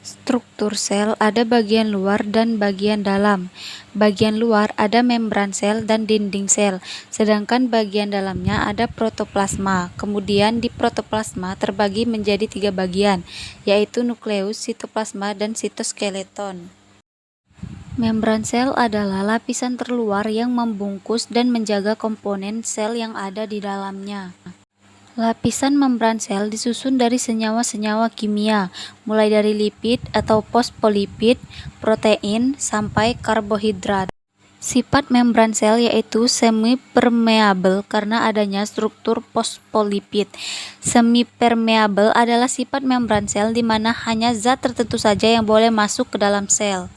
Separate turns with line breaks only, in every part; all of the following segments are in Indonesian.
Struktur sel ada bagian luar dan bagian dalam. Bagian luar ada membran sel dan dinding sel, sedangkan bagian dalamnya ada protoplasma. Kemudian di protoplasma terbagi menjadi 3 bagian, yaitu nukleus, sitoplasma, dan sitoskeleton. Membran sel adalah lapisan terluar yang membungkus dan menjaga komponen sel yang ada di dalamnya. Lapisan membran sel disusun dari senyawa-senyawa kimia, mulai dari lipid atau fosfolipid, protein, sampai karbohidrat. Sifat membran sel yaitu semi-permeabel karena adanya struktur fosfolipid. Semi-permeabel adalah sifat membran sel di mana hanya zat tertentu saja yang boleh masuk ke dalam sel.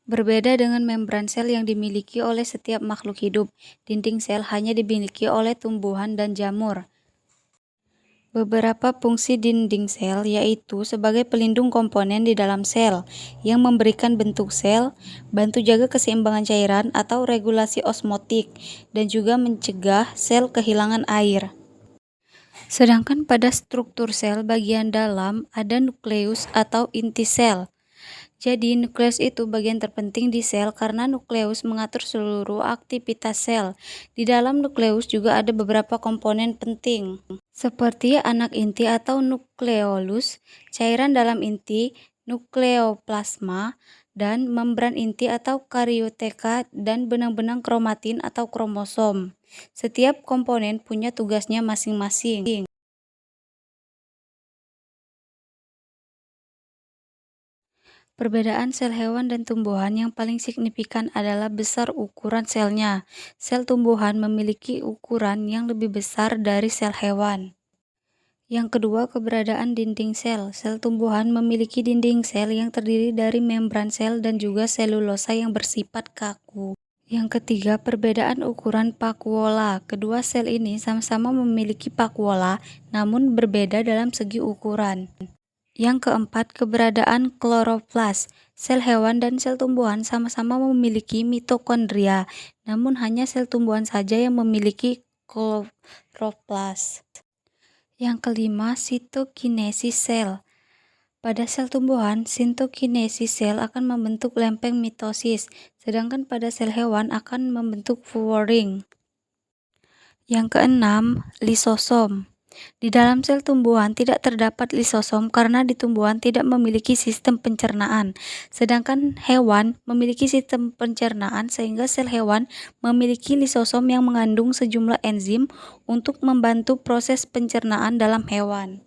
Berbeda dengan membran sel yang dimiliki oleh setiap makhluk hidup, dinding sel hanya dimiliki oleh tumbuhan dan jamur. Beberapa fungsi dinding sel yaitu sebagai pelindung komponen di dalam sel, yang memberikan bentuk sel, bantu jaga keseimbangan cairan atau regulasi osmotik, dan juga mencegah sel kehilangan air. Sedangkan pada struktur sel bagian dalam ada nukleus atau inti sel. Jadi, nukleus itu bagian terpenting di sel karena nukleus mengatur seluruh aktivitas sel. Di dalam nukleus juga ada beberapa komponen penting, seperti anak inti atau nukleolus, cairan dalam inti, nukleoplasma, dan membran inti atau karioteka, dan benang-benang kromatin atau kromosom. Setiap komponen punya tugasnya masing-masing. Perbedaan sel hewan dan tumbuhan yang paling signifikan adalah besar ukuran selnya. Sel tumbuhan memiliki ukuran yang lebih besar dari sel hewan. Yang kedua, keberadaan dinding sel. Sel tumbuhan memiliki dinding sel yang terdiri dari membran sel dan juga selulosa yang bersifat kaku. Yang ketiga, perbedaan ukuran vakuola. Kedua sel ini sama-sama memiliki vakuola, namun berbeda dalam segi ukuran. Yang keempat, keberadaan kloroplas. Sel hewan dan sel tumbuhan sama-sama memiliki mitokondria, namun hanya sel tumbuhan saja yang memiliki kloroplas. Yang kelima, sitokinesis sel. Pada sel tumbuhan, sitokinesis sel akan membentuk lempeng mitosis, sedangkan pada sel hewan akan membentuk furoring. Yang keenam, lisosom. Di dalam sel tumbuhan tidak terdapat lisosom karena di tumbuhan tidak memiliki sistem pencernaan, sedangkan hewan memiliki sistem pencernaan sehingga sel hewan memiliki lisosom yang mengandung sejumlah enzim untuk membantu proses pencernaan dalam hewan.